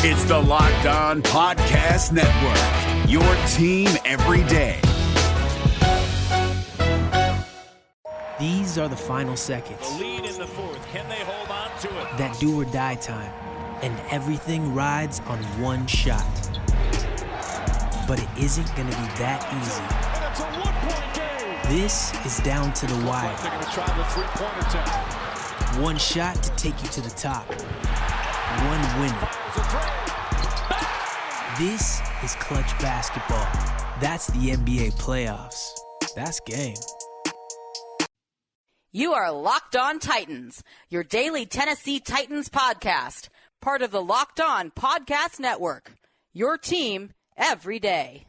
It's the Locked On Podcast Network, your team every day. These are the final seconds. The lead in the fourth. Can they hold on to it? That do or die time. And everything rides on one shot. But it isn't going to be that easy. And it's a one-point game. This is down to the wire. They're going to try the three-pointer tonight. One shot to take you to the top. One winner. This is clutch basketball. That's the NBA playoffs. That's game. You are Locked On Titans, your daily Tennessee Titans podcast, part of the Locked On Podcast Network, your team every day.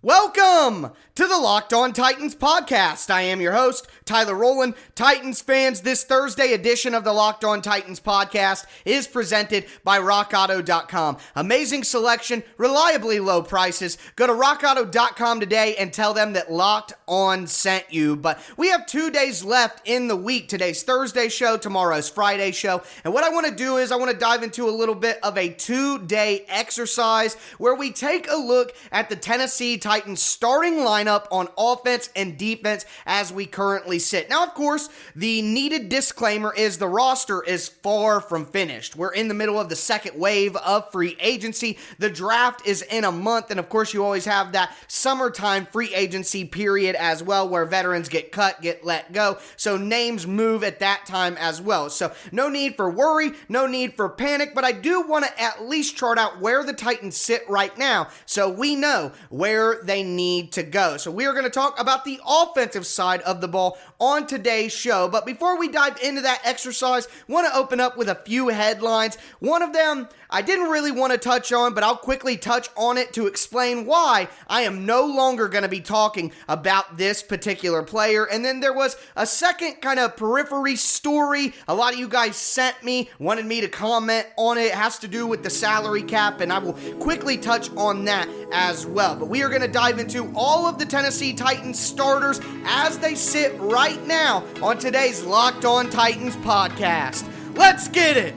Welcome to the Locked On Titans podcast. I am your host, Tyler Rowland. Titans fans, this Thursday edition of the Locked On Titans podcast is presented by RockAuto.com. Amazing selection, reliably low prices. Go to RockAuto.com today and tell them that Locked On sent you. But we have 2 days left in the week. Today's Thursday show, tomorrow's Friday show. And what I want to do is I want to dive into a little bit of a 2-day exercise where we take a look at the Tennessee Titans starting lineup on offense and defense as we currently sit. Now, of course, the needed disclaimer is the roster is far from finished. We're in the middle of the second wave of free agency. The draft is in a month, and of course, you always have that summertime free agency period as well, where veterans get cut, get let go, so names move at that time as well. So no need for worry, no need for panic, but I do want to at least chart out where the Titans sit right now so we know where they need to go. So we are going to talk about the offensive side of the ball on today's show. But before we dive into that exercise, I want to open up with a few headlines. One of them I didn't really want to touch on, but I'll quickly touch on it to explain why I am no longer going to be talking about this particular player. And then there was a second kind of periphery story a lot of you guys sent me, wanted me to comment on it. It has to do with the salary cap, and I will quickly touch on that as well. But we are going to dive into all of the Tennessee Titans starters as they sit right now on today's Locked On Titans podcast. Let's get it!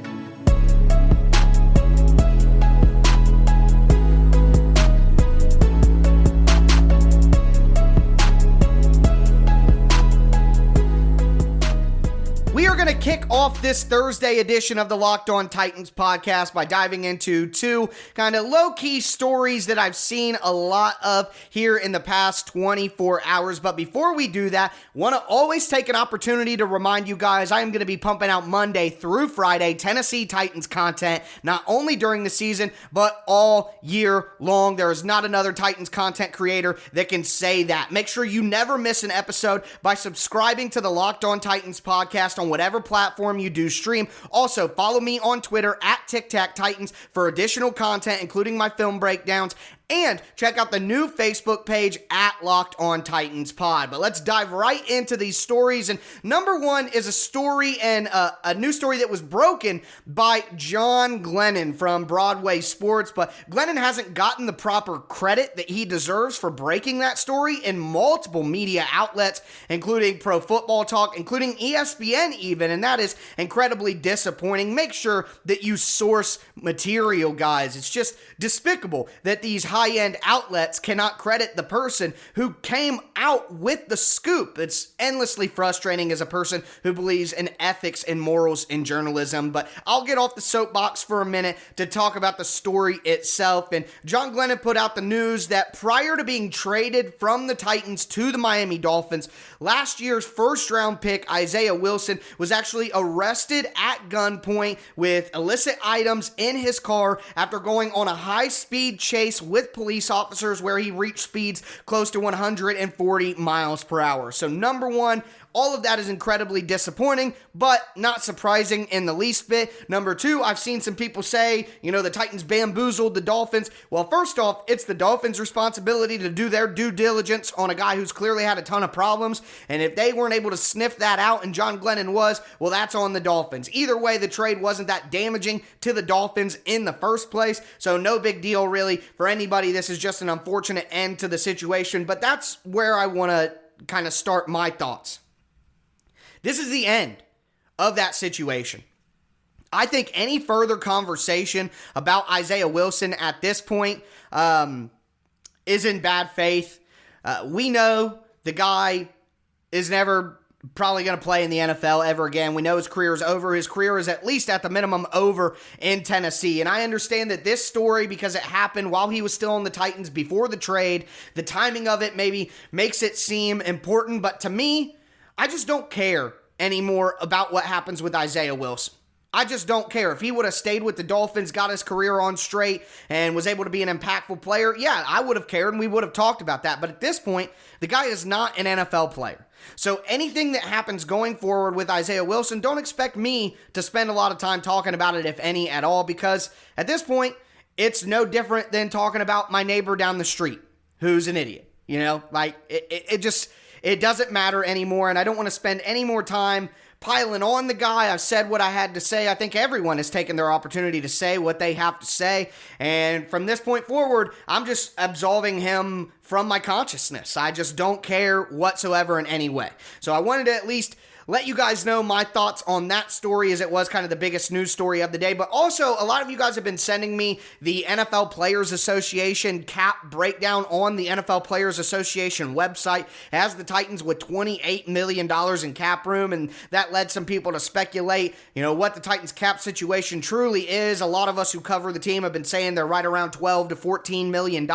We are going to kick off this Thursday edition of the Locked On Titans podcast by diving into two kind of low-key stories that I've seen a lot of here in the past 24 hours. But before we do that, want to always take an opportunity to remind you guys I am going to be pumping out Monday through Friday Tennessee Titans content, not only during the season, but all year long. There is not another Titans content creator that can say that. Make sure you never miss an episode by subscribing to the Locked On Titans podcast on whatever platform you do stream. Also, follow me on Twitter at TicTacTitans for additional content, including my film breakdowns. And check out the new Facebook page at Locked On Titans Pod. But let's dive right into these stories. And number one is a story and a news story that was broken by John Glennon from Broadway Sports. But Glennon hasn't gotten the proper credit that he deserves for breaking that story in multiple media outlets, including Pro Football Talk, including ESPN even. And that is incredibly disappointing. Make sure that you source material, guys. It's just despicable that these high-end outlets cannot credit the person who came out with the scoop. It's endlessly frustrating as a person who believes in ethics and morals in journalism, but I'll get off the soapbox for a minute to talk about the story itself. And John Glennon put out the news that prior to being traded from the Titans to the Miami Dolphins, last year's first-round pick, Isaiah Wilson, was actually arrested at gunpoint with illicit items in his car after going on a high-speed chase with police officers where he reached speeds close to 140 miles per hour. So number one, all of that is incredibly disappointing, but not surprising in the least bit. Number two, I've seen some people say, the Titans bamboozled the Dolphins. Well, first off, it's the Dolphins' responsibility to do their due diligence on a guy who's clearly had a ton of problems. And if they weren't able to sniff that out, and John Glennon was, well, that's on the Dolphins. Either way, the trade wasn't that damaging to the Dolphins in the first place. So no big deal really for anybody. This is just an unfortunate end to the situation. But that's where I want to kind of start my thoughts. This is the end of that situation. I think any further conversation about Isaiah Wilson at this point is in bad faith. We know the guy is never probably going to play in the NFL ever again. We know his career is over. His career is at least at the minimum over in Tennessee. And I understand that this story, because it happened while he was still on the Titans before the trade, the timing of it maybe makes it seem important. But to me, I just don't care anymore about what happens with Isaiah Wilson. I just don't care. If he would have stayed with the Dolphins, got his career on straight, and was able to be an impactful player, yeah, I would have cared and we would have talked about that. But at this point, the guy is not an NFL player. So anything that happens going forward with Isaiah Wilson, don't expect me to spend a lot of time talking about it, if any at all, because at this point, it's no different than talking about my neighbor down the street who's an idiot. You know, like it doesn't matter anymore, and I don't want to spend any more time piling on the guy. I've said what I had to say. I think everyone has taken their opportunity to say what they have to say. And from this point forward, I'm just absolving him from my consciousness. I just don't care whatsoever in any way. So I wanted to at least let you guys know my thoughts on that story, as it was kind of the biggest news story of the day. But also, a lot of you guys have been sending me the NFL Players Association cap breakdown on the NFL Players Association website. It has the Titans with $28 million in cap room, and that led some people to speculate, you know, what the Titans cap situation truly is. A lot of us who cover the team have been saying they're right around $12 to $14 million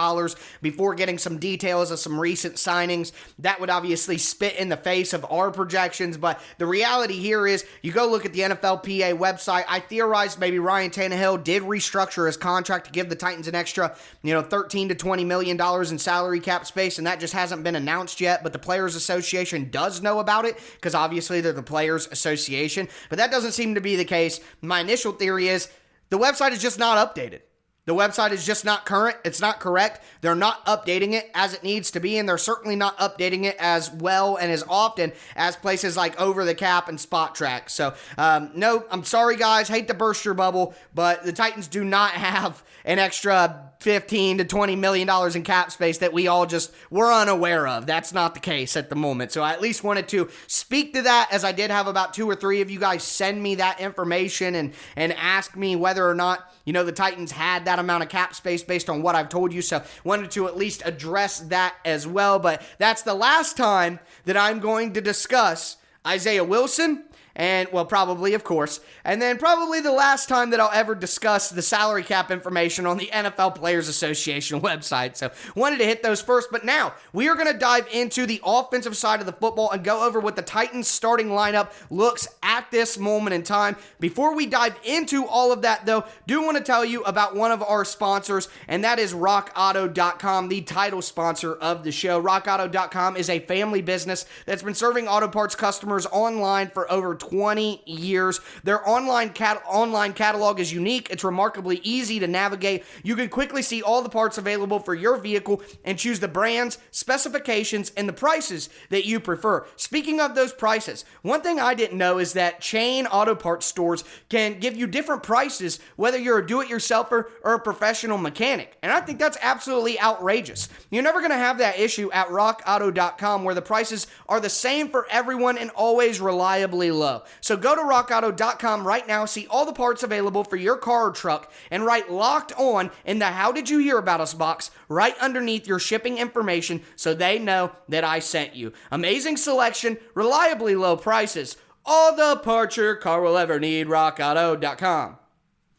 before getting some details of some recent signings. That would obviously spit in the face of our projections, but the reality here is, you go look at the NFLPA website. I theorized maybe Ryan Tannehill did restructure his contract to give the Titans an extra, $13 to $20 million in salary cap space, and that just hasn't been announced yet, but the Players Association does know about it, because obviously they're the Players Association, but that doesn't seem to be the case. My initial theory is the website is just not updated. The website is just not current. It's not correct. They're not updating it as it needs to be, and they're certainly not updating it as well and as often as places like Over the Cap and Spot Track. So, no, I'm sorry, guys. Hate to burst your bubble, but the Titans do not have an extra $15 to $20 million in cap space that we all just were unaware of. That's not the case at the moment. So I at least wanted to speak to that, as I did have about 2 or 3 of you guys send me that information and ask me whether or not, the Titans had that amount of cap space based on what I've told you. So wanted to at least address that as well. But that's the last time that I'm going to discuss Isaiah Wilson. And, well, probably, of course. And then probably the last time that I'll ever discuss the salary cap information on the NFL Players Association website. So, wanted to hit those first. But now, we are going to dive into the offensive side of the football and go over what the Titans starting lineup looks at this moment in time. Before we dive into all of that, though, do want to tell you about one of our sponsors, and that is RockAuto.com, the title sponsor of the show. RockAuto.com is a family business that's been serving auto parts customers online for over 20 years. Their online catalog is unique. It's remarkably easy to navigate. You can quickly see all the parts available for your vehicle and choose the brands, specifications, and the prices that you prefer. Speaking of those prices, one thing I didn't know is that chain auto parts stores can give you different prices whether you're a do-it-yourselfer or a professional mechanic. And I think that's absolutely outrageous. You're never going to have that issue at RockAuto.com, where the prices are the same for everyone and always reliably low. So go to rockauto.com right now, see all the parts available for your car or truck, and write "Locked On" in the "How did you hear about us" box right underneath your shipping information, so they know that I sent you. Amazing selection, reliably low prices, all the parts your car will ever need. rockauto.com.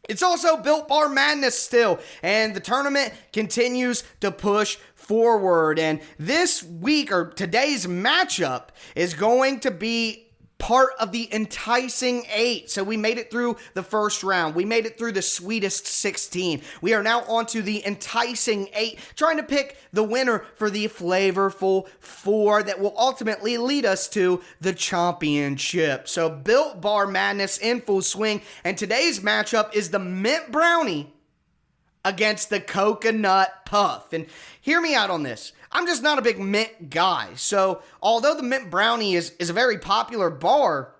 It's also Built Bar Madness still, and the tournament continues to push forward. And this week, or today's matchup, is going to be part of the enticing 8. So we made it through the first round. We made it through the sweetest 16. We are now on to the enticing 8, trying to pick the winner for the flavorful 4 that will ultimately lead us to the championship. So Built Bar Madness in full swing, and today's matchup is the Mint Brownie against the Coconut Puff. And hear me out on this. I'm just not a big mint guy. So although the Mint Brownie is a very popular bar,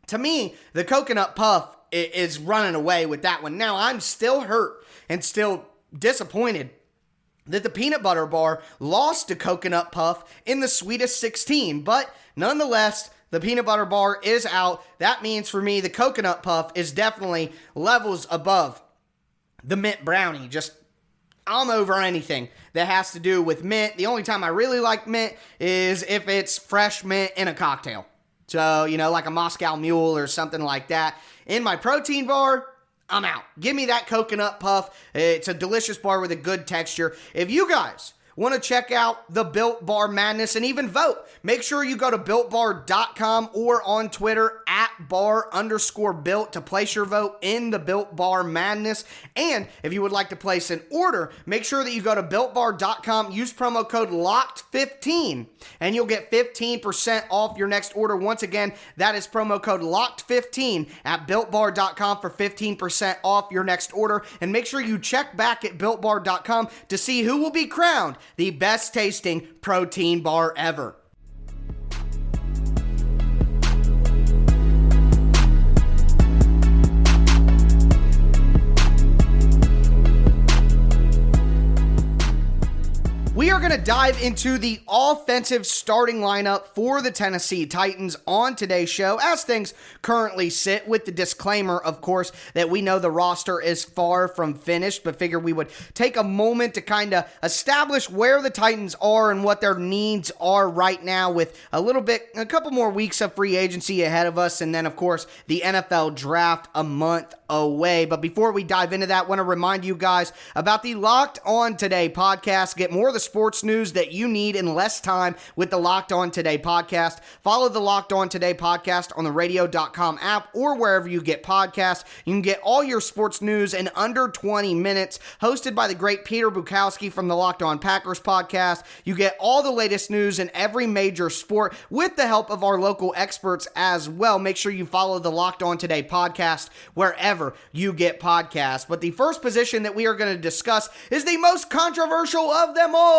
to me, the Coconut Puff is running away with that one. Now, I'm still hurt and still disappointed that the Peanut Butter Bar lost to Coconut Puff in the sweetest 16. But nonetheless, The peanut butter bar is out. That means for me, the coconut puff is definitely levels above the mint brownie. Just, I'm over anything that has to do with mint. The only time I really like mint is if it's fresh mint in a cocktail. So, like a Moscow Mule or something like that. In my protein bar, I'm out. Give me that coconut puff. It's a delicious bar with a good texture. If you guys want to check out the Built Bar Madness and even vote, make sure you go to BuiltBar.com or on Twitter @bar_built to place your vote in the Built Bar Madness. And if you would like to place an order, make sure that you go to BuiltBar.com, use promo code LOCKED15, and you'll get 15% off your next order. Once again, that is promo code LOCKED15 at BuiltBar.com for 15% off your next order. And make sure you check back at BuiltBar.com to see who will be crowned the best tasting protein bar ever. We are going to dive into the offensive starting lineup for the Tennessee Titans on today's show as things currently sit, with the disclaimer, of course, that we know the roster is far from finished, but figure we would take a moment to kind of establish where the Titans are and what their needs are right now, with a couple more weeks of free agency ahead of us, and then, of course, the NFL draft a month away. But before we dive into that, I want to remind you guys about the Locked On Today podcast. Get more of the sports news that you need in less time with the Locked On Today podcast. Follow the Locked On Today podcast on the radio.com app or wherever you get podcasts. You can get all your sports news in under 20 minutes. Hosted by the great Peter Bukowski from the Locked On Packers podcast. You get all the latest news in every major sport with the help of our local experts as well. Make sure you follow the Locked On Today podcast wherever you get podcasts. But the first position that we are going to discuss is the most controversial of them all.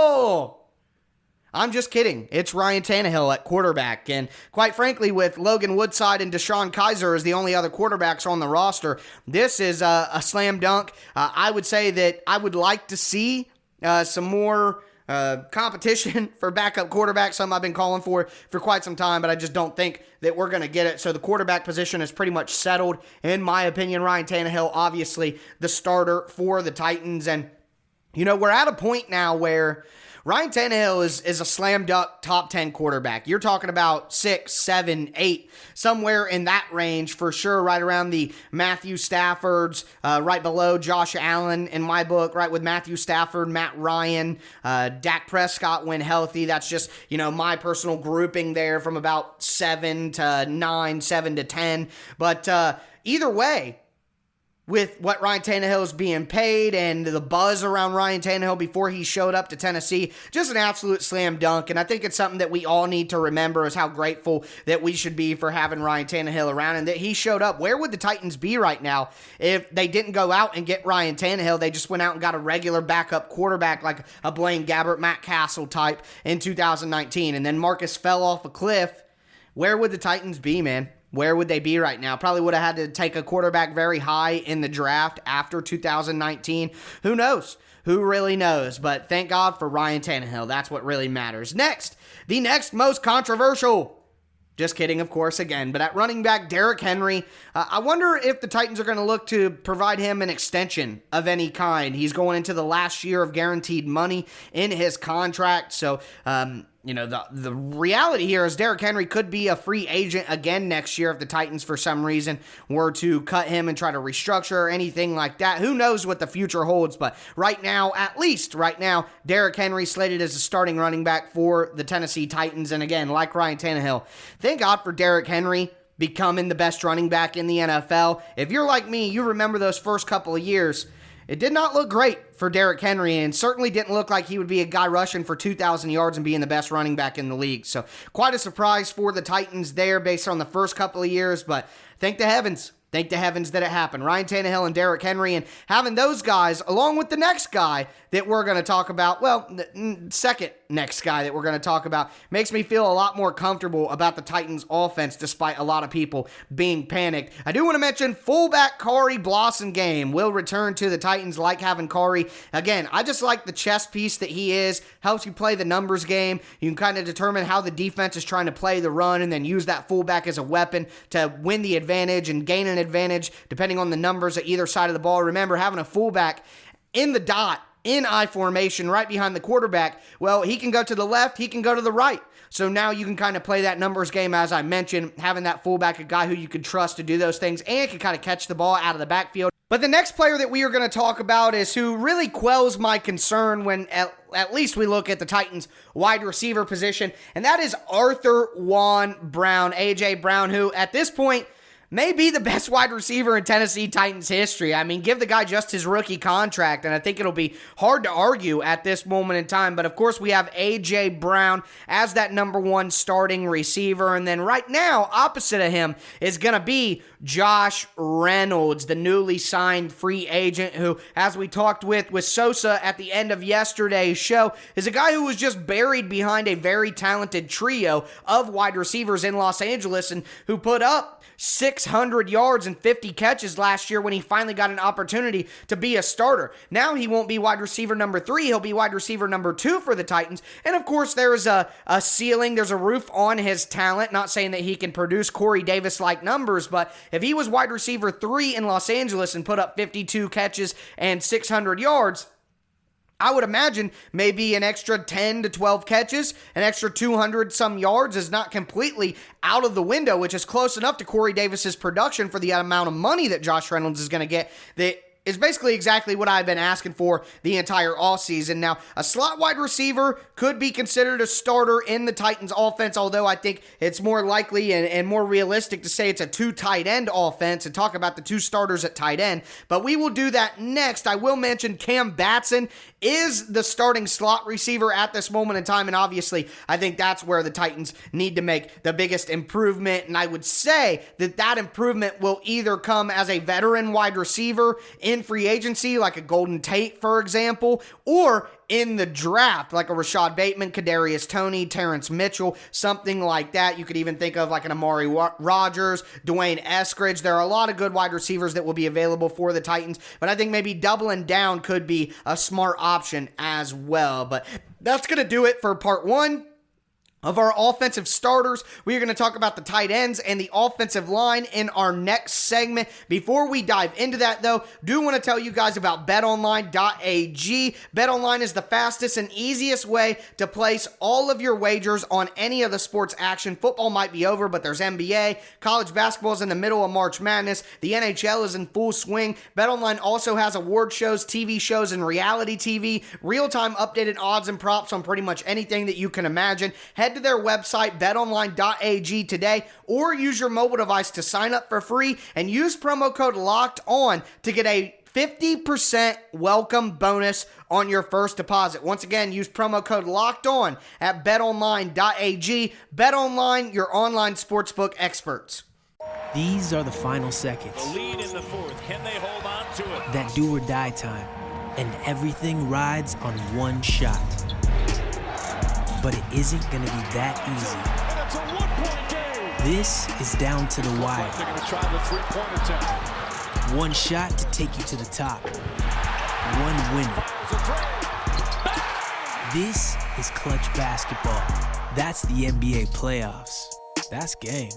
I'm just kidding. It's Ryan Tannehill at quarterback. And quite frankly, with Logan Woodside and Deshaun Kaiser as the only other quarterbacks on the roster, this is a slam dunk. I would say that I would like to see some more competition for backup quarterback, something I've been calling for quite some time, but I just don't think that we're going to get it. So the quarterback position is pretty much settled. In my opinion, Ryan Tannehill, obviously the starter for the Titans. And, we're at a point now where Ryan Tannehill is a slam dunk top 10 quarterback. You're talking about 6, 7, 8, somewhere in that range for sure, right around the Matthew Staffords, right below Josh Allen in my book, right with Matthew Stafford, Matt Ryan, Dak Prescott when healthy. That's just, my personal grouping there from about 7 to 9, 7 to 10. But either way, with what Ryan Tannehill is being paid and the buzz around Ryan Tannehill before he showed up to Tennessee, just an absolute slam dunk. And I think it's something that we all need to remember, is how grateful that we should be for having Ryan Tannehill around and that he showed up. Where would the Titans be right now if they didn't go out and get Ryan Tannehill? They just went out and got a regular backup quarterback like a Blaine Gabbert, Matt Castle type in 2019. And then Marcus fell off a cliff. Where would the Titans be, man? Where would they be right now? Probably would have had to take a quarterback very high in the draft after 2019. Who knows? Who really knows? But thank God for Ryan Tannehill. That's what really matters. Next, the next most controversial. Just kidding, of course, again. But at running back, Derrick Henry, I wonder if the Titans are going to look to provide him an extension of any kind. He's going into the last year of guaranteed money in his contract. So, the reality here is Derrick Henry could be a free agent again next year if the Titans, for some reason, were to cut him and try to restructure or anything like that. Who knows what the future holds? But right now, at least right now, Derrick Henry slated as a starting running back for the Tennessee Titans. And again, like Ryan Tannehill, thank God for Derrick Henry becoming the best running back in the NFL. If you're like me, you remember those first couple of years. It did not look great for Derrick Henry, and certainly didn't look like he would be a guy rushing for 2,000 yards and being the best running back in the league. So quite a surprise for the Titans there based on the first couple of years, but thank the heavens. Thank the heavens that it happened. Ryan Tannehill and Derrick Henry, and having those guys along with the next guy that we're going to talk about, well, second next guy that we're going to talk about makes me feel a lot more comfortable about the Titans offense despite a lot of people being panicked. I do want to mention fullback Kari Blossengame will return to the Titans. Like having Kari. Again, I just like the chess piece that he is. Helps you play the numbers game. You can kind of determine how the defense is trying to play the run and then use that fullback as a weapon to win the advantage and gain an advantage depending on the numbers at either side of the ball. Remember, having a fullback in the dot, in I formation, right behind the quarterback, well, he can go to the left, he can go to the right. So now you can kind of play that numbers game, as I mentioned, having that fullback, a guy who you can trust to do those things and can kind of catch the ball out of the backfield. But the next player that we are going to talk about is who really quells my concern when at least we look at the Titans wide receiver position, and that is Arthur Juan Brown, AJ Brown, who at this point may be the best wide receiver in Tennessee Titans history. I mean, give the guy just his rookie contract, and I think it'll be hard to argue at this moment in time. But of course, we have A.J. Brown as that number one starting receiver. And then right now, opposite of him is going to be Josh Reynolds, the newly signed free agent who, as we talked with Sosa at the end of yesterday's show, is a guy who was just buried behind a very talented trio of wide receivers in Los Angeles and who put up 600 yards and 50 catches last year when he finally got an opportunity to be a starter. Now he won't be wide receiver number 3, he'll be wide receiver number 2 for the Titans. And of course, there's a ceiling, there's a roof on his talent. Not saying that he can produce Corey Davis-like numbers, but if he was wide receiver 3 in Los Angeles and put up 52 catches and 600 yards, I would imagine maybe an extra 10 to 12 catches, an extra 200 some yards is not completely out of the window, which is close enough to Corey Davis's production for the amount of money that Josh Reynolds is going to get. That is basically exactly what I've been asking for the entire offseason. Now, a slot wide receiver could be considered a starter in the Titans offense, although I think it's more likely and more realistic to say it's a 2 tight end offense and talk about the 2 starters at tight end. But we will do that next. I will mention Cam Batson is the starting slot receiver at this moment in time, and obviously I think that's where the Titans need to make the biggest improvement, and I would say that improvement will either come as a veteran wide receiver in free agency, like a Golden Tate, for example, or in the draft, like a Rashad Bateman, Kadarius Toney, Terrence Mitchell, something like that. You could even think of like an Amari Rodgers, Dwayne Eskridge. There are a lot of good wide receivers that will be available for the Titans, but I think maybe doubling down could be a smart option as well. But that's going to do it for part 1 of our offensive starters. We are going to talk about the tight ends and the offensive line in our next segment. Before we dive into that, though, do want to tell you guys about betonline.ag. BetOnline is the fastest and easiest way to place all of your wagers on any of the sports action. Football might be over, but there's NBA. College basketball is in the middle of March Madness. The NHL is in full swing. BetOnline also has award shows, TV shows, and reality TV. Real-time updated odds and props on pretty much anything that you can imagine. Head to their website, betonline.ag today, or use your mobile device to sign up for free and use promo code LOCKEDON to get a 50% welcome bonus on your first deposit. Once again, use promo code LOCKEDON at betonline.ag. BetOnline, your online sportsbook experts. These are the final seconds. The lead in the 4th. Can they hold on to it? That do or die time. And everything rides on one shot. But it isn't going to be that easy. And it's a 1-point game. This is down to the wire. They're going to try the 3-point attempt. One shot to take you to the top. One winner. This is clutch basketball. That's the NBA playoffs. That's game.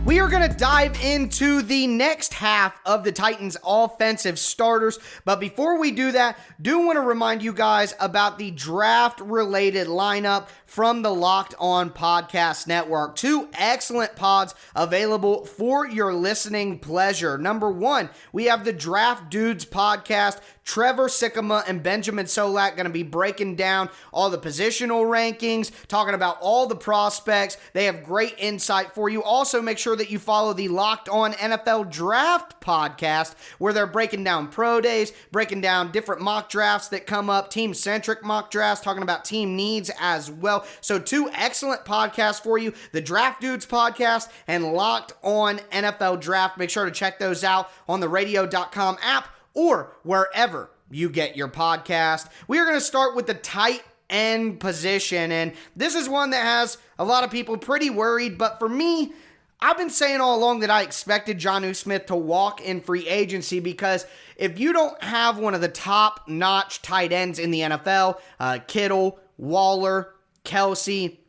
We are going to dive into the next half of the Titans offensive starters, but before we do that, do want to remind you guys about the draft-related lineup from the Locked On Podcast Network. 2 excellent pods available for your listening pleasure. Number 1, we have the Draft Dudes podcast, Trevor Sikkema and Benjamin Solak going to be breaking down all the positional rankings, talking about all the prospects. They have great insight for you. Also, make sure that you follow the Locked On NFL Draft podcast, where they're breaking down pro days, breaking down different mock drafts that come up, team-centric mock drafts, talking about team needs as well. So 2 excellent podcasts for you, the Draft Dudes podcast and Locked On NFL Draft. Make sure to check those out on the radio.com app or wherever you get your podcast. We are going to start with the tight end position, and this is one that has a lot of people pretty worried, but for me, I've been saying all along that I expected Jonnu Smith to walk in free agency, because if you don't have one of the top-notch tight ends in the NFL, Kittle, Waller, Kelsey,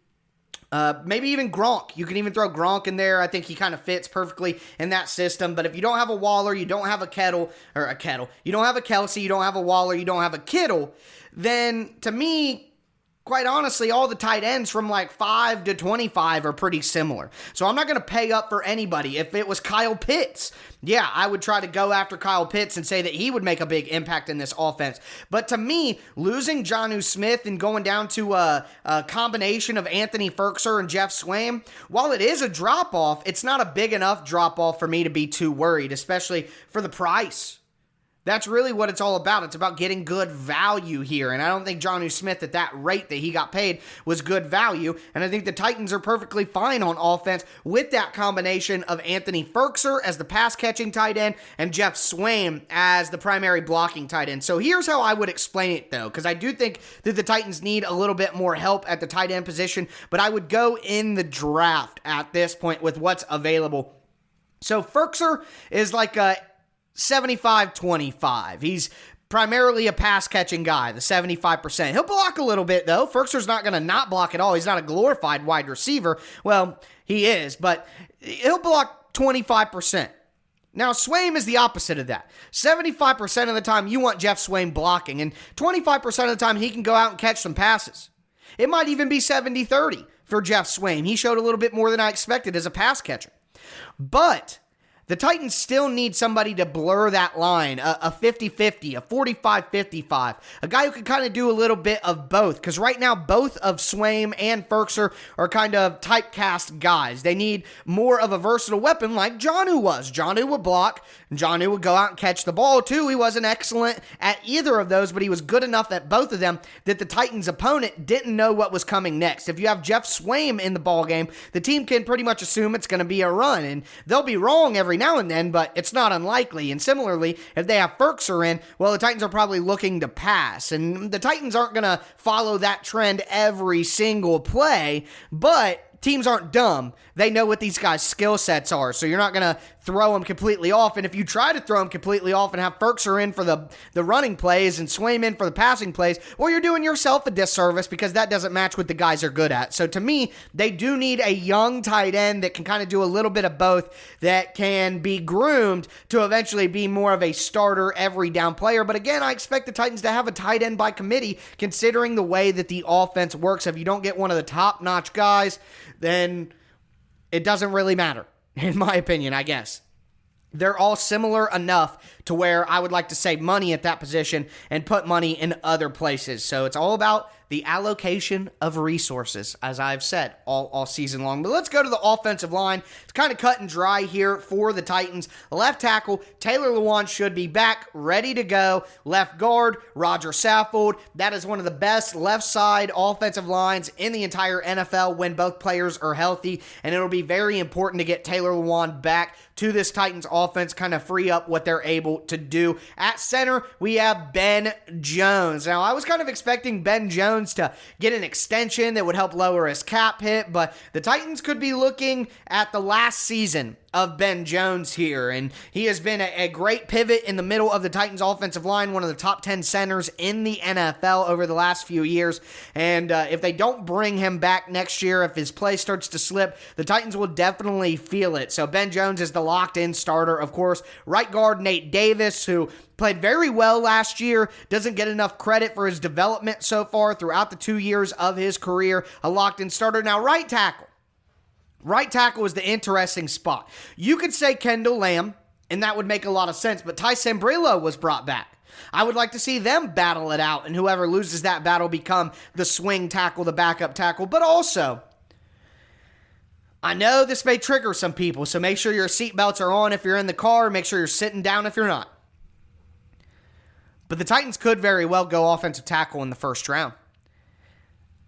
maybe even Gronk. You can even throw Gronk in there. I think he kind of fits perfectly in that system. But if you don't have a Waller, you don't have you don't have a Kelsey, you don't have a Waller, you don't have a Kittle, then to me, quite honestly, all the tight ends from like 5 to 25 are pretty similar. So I'm not going to pay up for anybody. If it was Kyle Pitts, yeah, I would try to go after Kyle Pitts and say that he would make a big impact in this offense. But to me, losing Jonnu Smith and going down to a combination of Anthony Firkser and Jeff Swaim, while it is a drop-off, it's not a big enough drop-off for me to be too worried, especially for the price. That's really what it's all about. It's about getting good value here. And I don't think Jonnu Smith at that rate that he got paid was good value. And I think the Titans are perfectly fine on offense with that combination of Anthony Firkser as the pass-catching tight end and Jeff Swaim as the primary blocking tight end. So here's how I would explain it, though, because I do think that the Titans need a little bit more help at the tight end position, but I would go in the draft at this point with what's available. So Firkser is like a 75-25. He's primarily a pass-catching guy, the 75%. He'll block a little bit, though. Firkser's not going to not block at all. He's not a glorified wide receiver. Well, he is, but he'll block 25%. Now, Swaim is the opposite of that. 75% of the time, you want Jeff Swaim blocking, and 25% of the time, he can go out and catch some passes. It might even be 70-30 for Jeff Swaim. He showed a little bit more than I expected as a pass catcher. But the Titans still need somebody to blur that line, a 50-50, a 45-55, a guy who can kind of do a little bit of both, because right now both of Swaim and Firkser are kind of typecast guys. They need more of a versatile weapon like Jonnu was. Jonnu would block, and Jonnu would go out and catch the ball too. He wasn't excellent at either of those, but he was good enough at both of them that the Titans' opponent didn't know what was coming next. If you have Jeff Swaim in the ball game, the team can pretty much assume it's going to be a run, and they'll be wrong every now and then, but it's not unlikely. And similarly, if they have Firkser in, well, the Titans are probably looking to pass, and the Titans aren't going to follow that trend every single play, but teams aren't dumb. They know what these guys' skill sets are, so you're not going to throw them completely off. And if you try to throw them completely off and have Firkser in for the running plays and Swaim in for the passing plays, well, you're doing yourself a disservice, because that doesn't match what the guys are good at. So to me, they do need a young tight end that can kind of do a little bit of both, that can be groomed to eventually be more of a starter every down player. But again, I expect the Titans to have a tight end by committee, considering the way that the offense works. If you don't get one of the top-notch guys, then it doesn't really matter, in my opinion, I guess. They're all similar enough to where I would like to save money at that position and put money in other places. So it's all about the allocation of resources, as I've said all season long. But let's go to the offensive line. It's kind of cut and dry here for the Titans. Left tackle, Taylor Lewan should be back, ready to go. Left guard, Roger Saffold. That is one of the best left side offensive lines in the entire NFL when both players are healthy. And it'll be very important to get Taylor Lewan back to this Titans offense, kind of free up what they're able to do. At center, we have Ben Jones. Now, I was kind of expecting Ben Jones to get an extension that would help lower his cap hit, but the Titans could be looking at the last season of Ben Jones here, and he has been a great pivot in the middle of the Titans offensive line, one of the top 10 centers in the NFL over the last few years, and if they don't bring him back next year, if his play starts to slip, the Titans will definitely feel it. So Ben Jones is the locked-in starter, of course. Right guard, Nate Davis, who played very well last year, doesn't get enough credit for his development so far throughout the 2 years of his career, a locked-in starter. Now, right tackle. Right tackle is the interesting spot. You could say Kendall Lamb, and that would make a lot of sense, but Ty Sambrailo was brought back. I would like to see them battle it out, and whoever loses that battle become the swing tackle, the backup tackle. But also, I know this may trigger some people, so make sure your seatbelts are on if you're in the car. Make sure you're sitting down if you're not. But the Titans could very well go offensive tackle in the first round.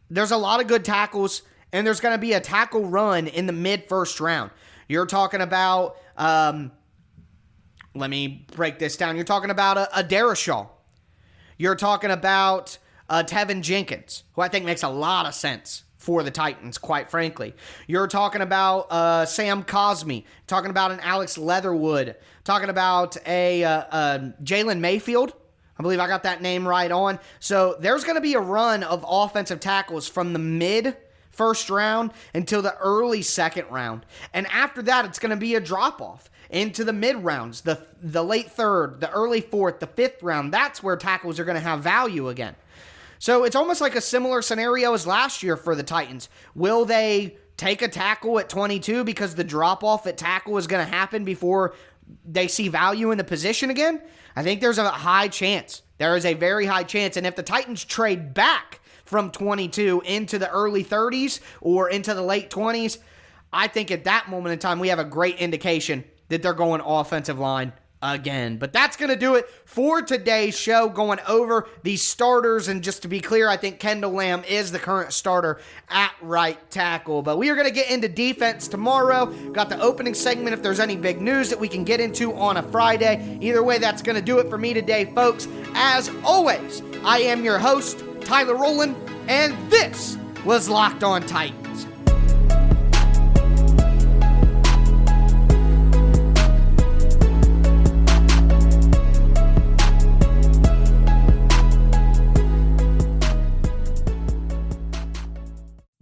There's a lot of good tackles, and there's going to be a tackle run in the mid-first round. You're talking about, let me break this down. You're talking about a Darashaw. You're talking about Tevin Jenkins, who I think makes a lot of sense for the Titans, quite frankly. You're talking about Sam Cosmi, talking about an Alex Leatherwood, talking about a Jalen Mayfield. I believe I got that name right on. So there's going to be a run of offensive tackles from the mid-first round until the early second round. And after that, it's going to be a drop-off into the mid-rounds, the late third, the early fourth, the fifth round. That's where tackles are going to have value again. So it's almost like a similar scenario as last year for the Titans. Will they take a tackle at 22 because the drop-off at tackle is going to happen before they see value in the position again? I think there's a high chance. There is a very high chance. And if the Titans trade back from 22 into the early 30s or into the late 20s, I think at that moment in time, we have a great indication that they're going offensive line again. But that's going to do it for today's show, going over these starters. And just to be clear, I think Kendall Lamb is the current starter at right tackle. But we are going to get into defense tomorrow. Got the opening segment if there's any big news that we can get into on a Friday. Either way, that's going to do it for me today, folks. As always, I am your host, Tyler Rowland, and this was Locked On Titans.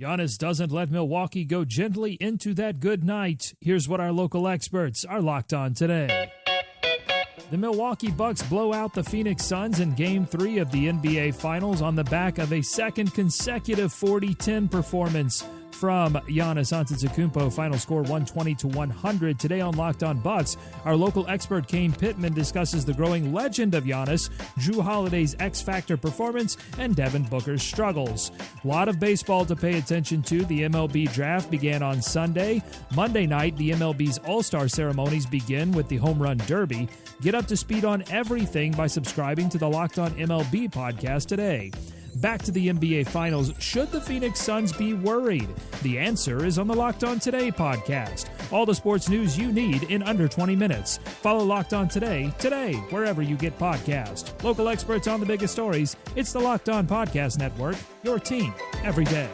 Giannis doesn't let Milwaukee go gently into that good night. Here's what our local experts are locked on today. The Milwaukee Bucks blow out the Phoenix Suns in Game 3 of the NBA Finals on the back of a second consecutive 40-10 performance from Giannis Antetokounmpo. Final score 120-100. Today on Locked On Bucks, our local expert Kane Pittman discusses the growing legend of Giannis, Jrue Holiday's X-Factor performance, and Devin Booker's struggles. A lot of baseball to pay attention to. The MLB draft began on Sunday. Monday night, the MLB's All-Star ceremonies begin with the Home Run Derby. Get up to speed on everything by subscribing to the Locked On MLB podcast today. Back to the NBA Finals. Should the Phoenix Suns be worried? The answer is on the Locked On Today podcast. All the sports news you need in under 20 minutes. Follow Locked On Today, wherever you get podcasts. Local experts on the biggest stories. It's the Locked On Podcast Network, your team every day.